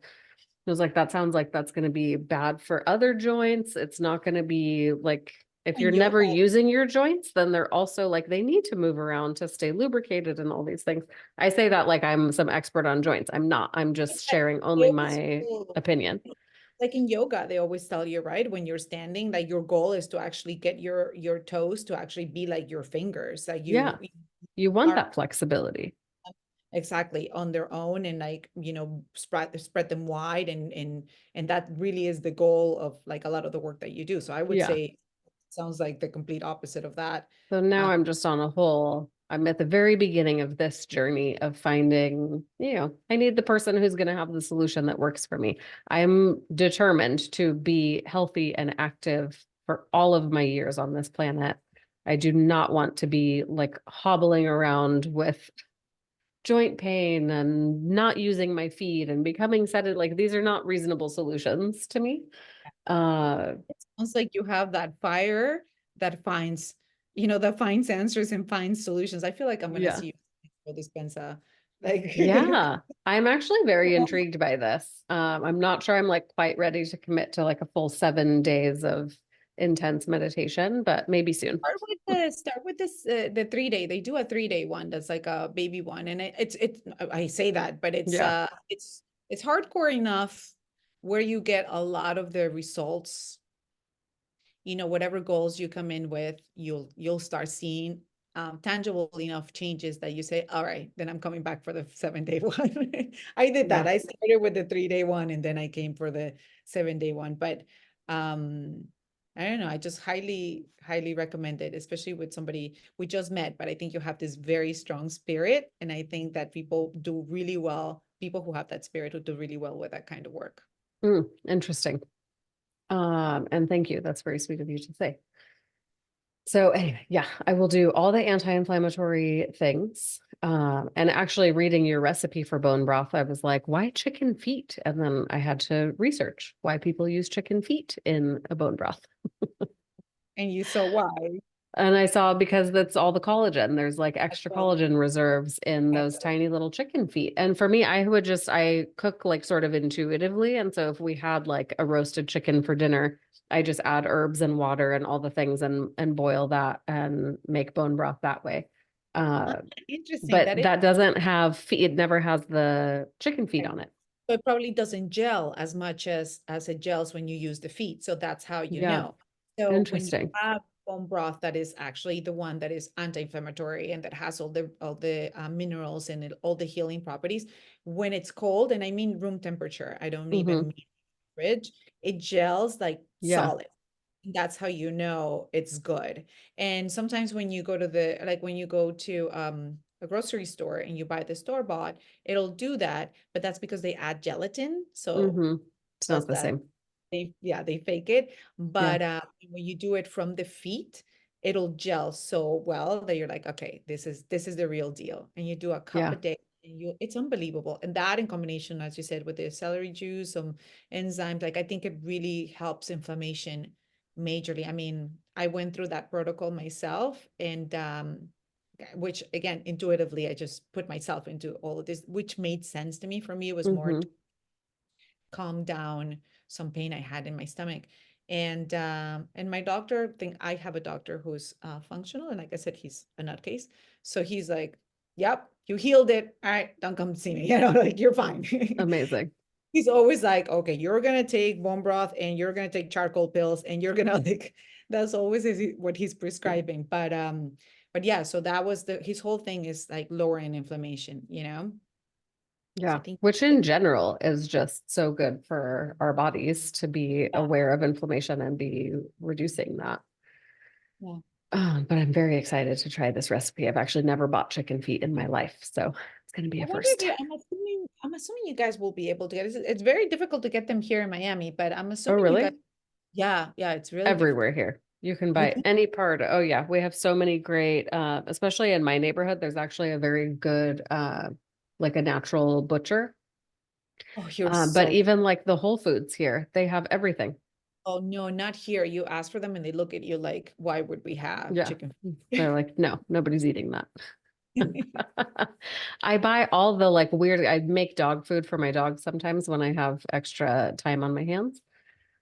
I was like, that sounds like that's going to be bad for other joints. It's not going to be like, if you're and never yoga. using your joints, then they're also like, they need to move around to stay lubricated and all these things. I say that like I'm some expert on joints. I'm not. I'm just sharing They only always my feel opinion. like in yoga, they always tell you, right, when you're standing, like your goal is to actually get your toes to actually be like your fingers, that Yeah. you You want are that flexibility. exactly on their own and like, spread them wide and that really is the goal of like a lot of the work that you do. So I would Yeah. say it sounds like the complete opposite of that. So now Uh, I'm just on a whole, I'm at the very beginning of this journey of finding, I need the person who's going to have the solution that works for me. I'm determined to be healthy and active for all of my years on this planet. I do not want to be like hobbling around with joint pain and not using my feet and becoming sedated. Like these are not reasonable solutions to me. Uh, it sounds like you have that fire that finds, that finds answers and finds solutions. I feel like I'm gonna yeah. see you for dispensa. Like Yeah, I'm actually very intrigued by this. I'm not sure I'm like quite ready to commit to like a full 7 days of intense meditation, but maybe soon. start with this the 3 day. They do a 3 day one that's like a baby one, and it's I say that, but Yeah. it's hardcore enough where you get a lot of the results. Whatever goals you come in with, you'll start seeing tangible enough changes that you say, all right, then I'm coming back for the 7 day one. I did that. Yeah. I started with the 3 day one and then I came for the 7 day one. But um, I don't know. I just highly, highly recommend it, especially with somebody we just met. But I think you have this very strong spirit. And I think that people do really well. People who have that spirit will do really well with that kind of work. Interesting. And thank you. That's very sweet of you to say. So anyway, yeah, I will do all the anti-inflammatory things. And actually reading your recipe for bone broth, I was like, why chicken feet? And then I had to research why people use chicken feet in a bone broth. And you saw why. And I saw because that's all the collagen. There's like That's extra all collagen reserves in those the tiny little chicken feet. And for me, I cook like sort of intuitively. And so if we had like a roasted chicken for dinner, I just add herbs and water and all the things and boil that and make bone broth that way. Ah, Uh, interesting. but That is that doesn't have feet. It never has the chicken feet right. on it. So it probably doesn't gel as much as it gels when you use the feet. So that's how you Yeah. know. So when you Interesting. have bone broth, that is actually the one that is anti-inflammatory and that has all the minerals and all the healing properties. When it's cold, and I mean room temperature, I don't even Hmm. mean fridge, it gels like Yeah. solid. That's how you know it's good. And sometimes when you go to the like when you go to a grocery store and you buy the store bought, it'll do that, but that's because they add gelatin. So Hmm. It's not does the that same. they fake it. Yeah. But when you do it from the feet, it'll gel so well that you're like, okay, this is the real deal. And you do a cup Yeah. a day and it's unbelievable. And that in combination, as you said, with the celery juice, some enzymes, like I think it really helps inflammation majorly. I mean, I went through that protocol myself and which again, intuitively, I just put myself into all of this, which made sense to me. For me, it was more Hmm. calm down some pain I had in my stomach. And my doctor think I have a doctor who's functional, and like I said, he's a nutcase. So he's like, "Yep, you healed it. All right, don't come see me. Like you're fine." Amazing. He's always like, "Okay, you're gonna take bone broth, and you're gonna take charcoal pills, and you're gonna like." That's always what he's prescribing. But yeah, so that was his whole thing is like lowering inflammation. So Yeah, I think which in general is just so good for our bodies to be yeah, aware of inflammation and be reducing that. yeah. But I'm very excited to try this recipe. I've actually never bought chicken feet in my life, so it's going to be I a wonder if first. you, I'm assuming you guys will be able to get it. It's very difficult to get them here in Miami, but I'm Oh, assuming you guys, really? yeah, yeah, it's really difficult. Everywhere here. You can buy Really? any part. Oh yeah, we have so many great, especially in my neighborhood, there's actually a very good, like a natural butcher. Oh, you're But so, even like the Whole Foods here, they have everything. oh no, not here. You ask for them and they look at you like, why would we have Yeah. chicken? They're like, no, nobody's eating that. I buy all the like weird, I make dog food for my dogs sometimes when I have extra time on my hands.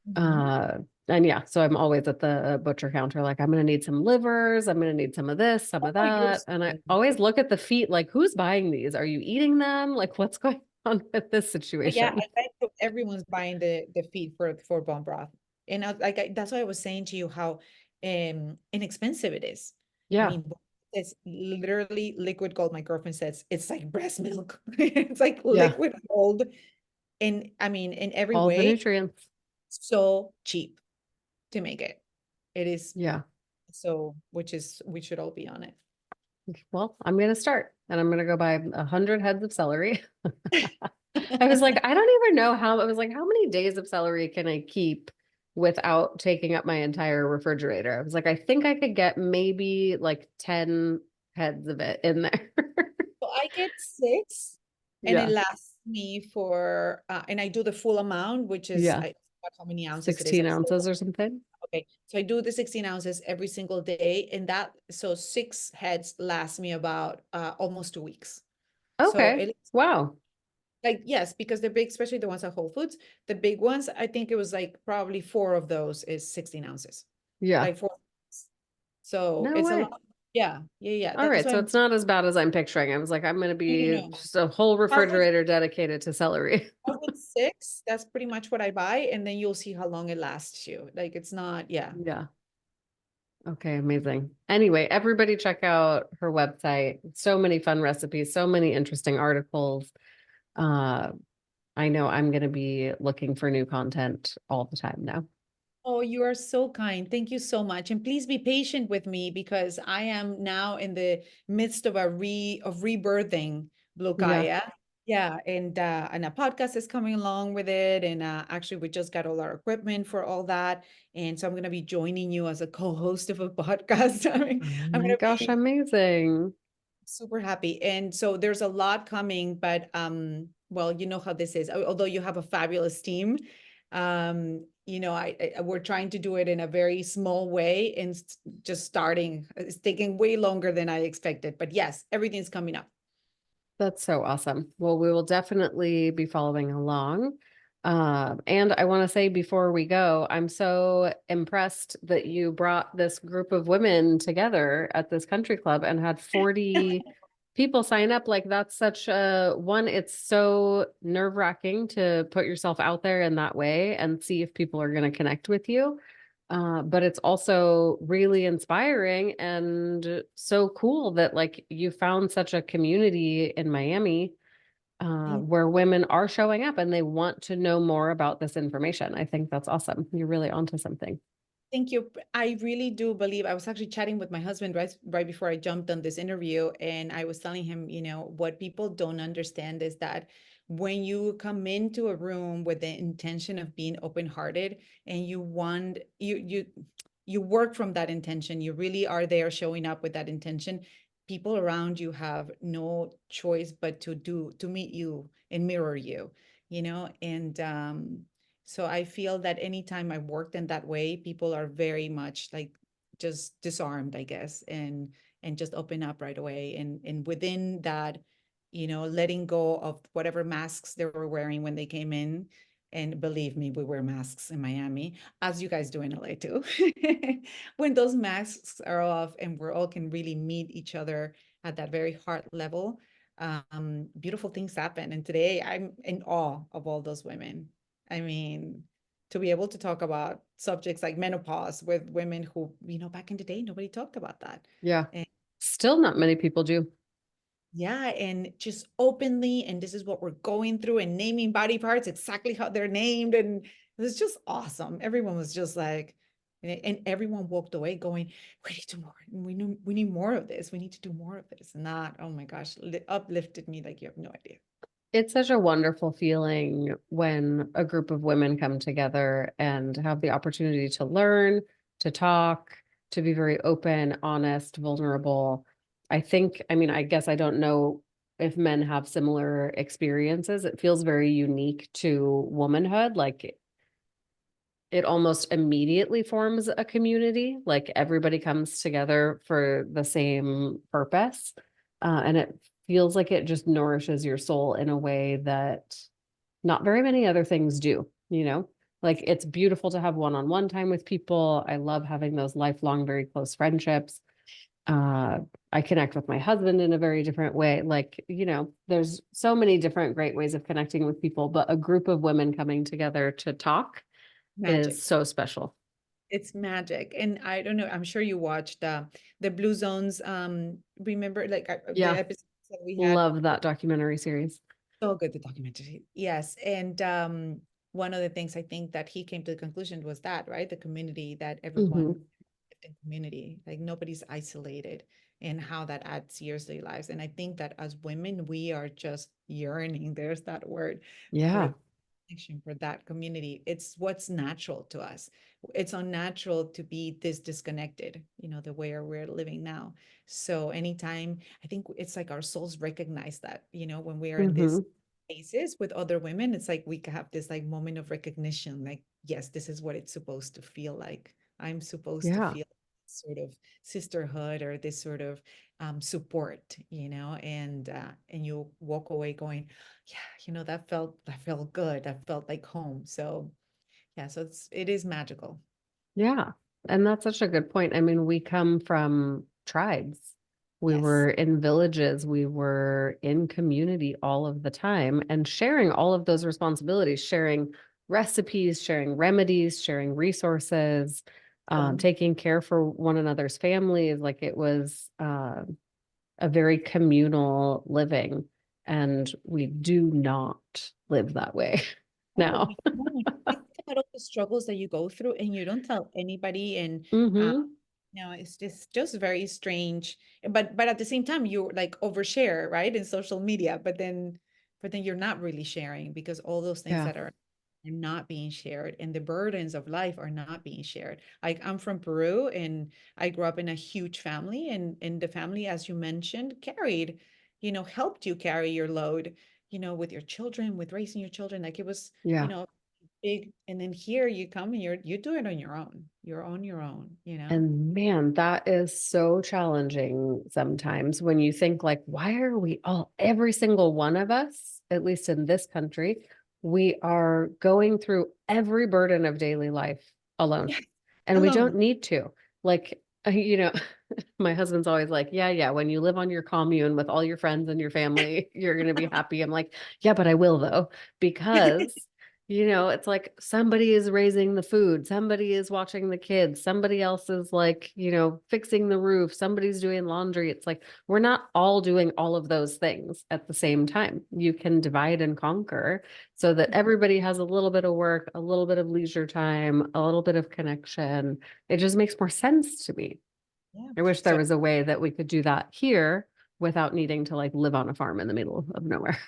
Mhm. Uh, and yeah, so I'm always at the butcher counter, like, I'm going to need some livers. I'm going to need some of this, some of Oh, you're that. And I always look at the feet, like, who's buying these? Are you eating them? Like, what's going on with this yeah, situation? I bet that everyone's buying the feed for bone broth. And that's why I was saying to you how inexpensive it is. I Yeah. mean, it's literally liquid gold. My girlfriend says it's like breast milk. It's like Yeah. liquid gold. And I mean, in every All the way, nutrients. so cheap to make it. It is Yeah. so, which is we should all be on it. Well, I'm going to start and I'm going to go buy 100 heads of celery. I was like, I don't even know how, I was like, how many days of celery can I keep without taking up my entire refrigerator? I was like, I think I could get maybe like 10 heads of it in there. So I get six, and it Yeah. lasts me for, and I do the full amount, which is Yeah. I forgot how many ounces it is. 16 ounces or something. Okay, so I do the 16 ounces every single day, and that so six heads last me about almost 2 weeks. So Okay. it's Wow. like yes, because they're big, especially the ones at Whole Foods. The big ones, I think it was like probably four of those is 16 ounces, Yeah. like four. So No it's a way. lot. Yeah, yeah, yeah. All That's right. why So I'm it's not as bad as I'm picturing. I was like, I'm going to no, be no, no. just a whole Start with refrigerator dedicated to celery. start with six. That's pretty much what I buy, and then you'll see how long it lasts you. Like it's not, yeah. Yeah. Okay, amazing. Anyway, everybody check out her website. So many fun recipes, so many interesting articles. Uh, I know I'm going to be looking for new content all the time now. Oh, you are so kind. Thank you so much. And please be patient with me because I am now in the midst of rebirthing Blue Yeah. Gaia. Yeah, and a podcast is coming along with it. And actually we just got all our equipment for all that. And so I'm gonna be joining you as a co-host of a podcast. I mean, Oh I'm my gonna gosh, be amazing. super happy. And so there's a lot coming, but well, you know how this is. Although you have a fabulous team, we're trying to do it in a very small way and just starting. It's taking way longer than I expected. But yes, everything's coming up. That's so awesome. Well, we will definitely be following along. And I want to say before we go, I'm so impressed that you brought this group of women together at this country club and had 40 people sign up. Like that's such a one, it's so nerve-wracking to put yourself out there in that way and see if people are going to connect with you. But it's also really inspiring and so cool that like you found such a community in Miami where women are showing up and they want to know more about this information. I think that's awesome. You're really onto something. Thank you. I really do believe I was actually chatting with my husband right before I jumped on this interview, and I was telling him, what people don't understand is that when you come into a room with the intention of being open-hearted and you want you work from that intention, you really are there showing up with that intention, people around you have no choice but to meet you and mirror you, and so I feel that anytime I worked in that way, people are very much like just disarmed, I guess, and just open up right away. And within that, letting go of whatever masks they were wearing when they came in. And believe me, we wear masks in Miami, as you guys do in LA too. When those masks are off and we all can really meet each other at that very heart level, beautiful things happen. And today I'm in awe of all those women. I mean, to be able to talk about subjects like menopause with women who, back in the day, nobody talked about that. Yeah. And Still not many people do. yeah, and just openly, and this is what we're going through, and naming body parts exactly how they're named. And it was just awesome. Everyone was just like, and everyone walked away going, we need to more. We need more of this. We need to do more of this. And that, oh my gosh, uplifted me like you have no idea. It's such a wonderful feeling when a group of women come together and have the opportunity to learn, to talk, to be very open, honest, vulnerable. I think, I mean, I guess I don't know if men have similar experiences. It feels very unique to womanhood. Like it almost immediately forms a community, like everybody comes together for the same purpose. And it feels like it just nourishes your soul in a way that not very many other things do, you know? Like it's beautiful to have one-on-one time with people. I love having those lifelong, very close friendships. Uh, I connect with my husband in a very different way. Like, you know, there's so many different great ways of connecting with people, but a group of women coming together to talk is Magic. so special. It's magic. And I don't know, I'm sure you watched the Blue Zones. Remember like the Yeah, episodes that we had. love that documentary series. So good, the documentary. Yes. And one of the things I think that he came to the conclusion was that, right? The community, that everyone Hmm. lived in community, like nobody's isolated, and how that adds years to their lives. And I think that as women, we are just yearning, there's that word, for Yeah, connection, for that community. It's what's natural to us. It's unnatural to be this disconnected, the way we're living now. So anytime, I think it's like our souls recognize that, when we are in this hmm, spaces with other women, it's like we have this like moment of recognition, like, yes, this is what it's supposed to feel like. I'm supposed to yeah, feel sort of sisterhood, or this sort of support, and you walk away going, yeah, that felt good. That felt like home. So yeah, so it is magical. yeah. And that's such a good point. I mean, we come from tribes. We Yes. were in villages, we were in community all of the time and sharing all of those responsibilities, sharing recipes, sharing remedies, sharing resources, taking care for one another's families. Like it was a very communal living. And we do not live that way Oh, now. we don't. You think about all the struggles that you go through and you don't tell anybody, and uh, Hmm. it's just very strange. But at the same time, you like overshare, right, in social media, but then you're not really sharing, because all those things Yeah. that are not being shared, and the burdens of life are not being shared. Like I'm from Peru, and I grew up in a huge family, and the family, as you mentioned, helped you carry your load, with your children, with raising your children. Like it was, Yeah. big. And then here you come and you do it on your own. You're on your own. And man, that is so challenging sometimes when you think like, why are we all, every single one of us, at least in this country, we are going through every burden of daily life alone. Yes, And we don't alone. need to. Like, my husband's always like, yeah, yeah, when you live on your commune with all your friends and your family, you're going to be happy. I'm like, yeah, but I will though, because it's like somebody is raising the food, somebody is watching the kids, somebody else is like, fixing the roof, somebody's doing laundry. It's like we're not all doing all of those things at the same time. You can divide and conquer so that everybody has a little bit of work, a little bit of leisure time, a little bit of connection. It just makes more sense to me. Yeah. I wish there So was a way that we could do that here without needing to like live on a farm in the middle of nowhere.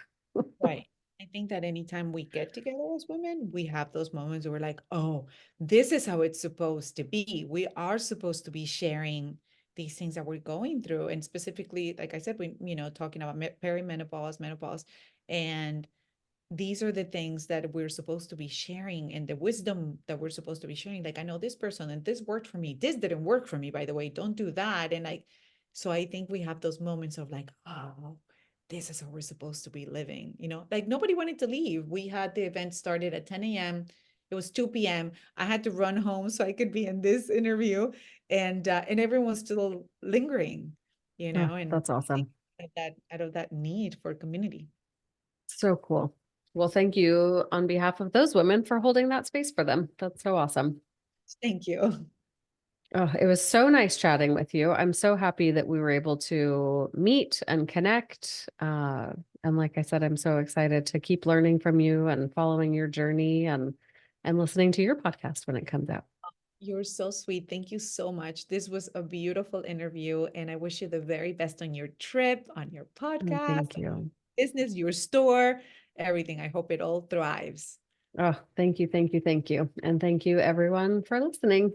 right. I think that anytime we get together as women, we have those moments where we're like, oh, this is how it's supposed to be. We are supposed to be sharing these things that we're going through. And specifically, like I said, talking about perimenopause, menopause, and these are the things that we're supposed to be sharing, and the wisdom that we're supposed to be sharing. Like, I know this person and this worked for me. This didn't work for me, by the way. Don't do that. And like, so I think we have those moments of like, oh, this is how we're supposed to be living. Like nobody wanted to leave. We had the event started at 10 a.m. It was 2 p.m. I had to run home so I could be in this interview, and everyone was still lingering, Oh, and that's I think awesome. out of that need for community. So cool. Well, thank you on behalf of those women for holding that space for them. That's so awesome. Thank you. Oh, it was so nice chatting with you. I'm so happy that we were able to meet and connect. And like I said, I'm so excited to keep learning from you and following your journey and listening to your podcast when it comes out. You're so sweet. Thank you so much. This was a beautiful interview, and I wish you the very best on your trip, on your Oh, podcast, thank on your you. business, your store, everything. I hope it all thrives. Oh, thank you, thank you, thank you. And thank you everyone for listening.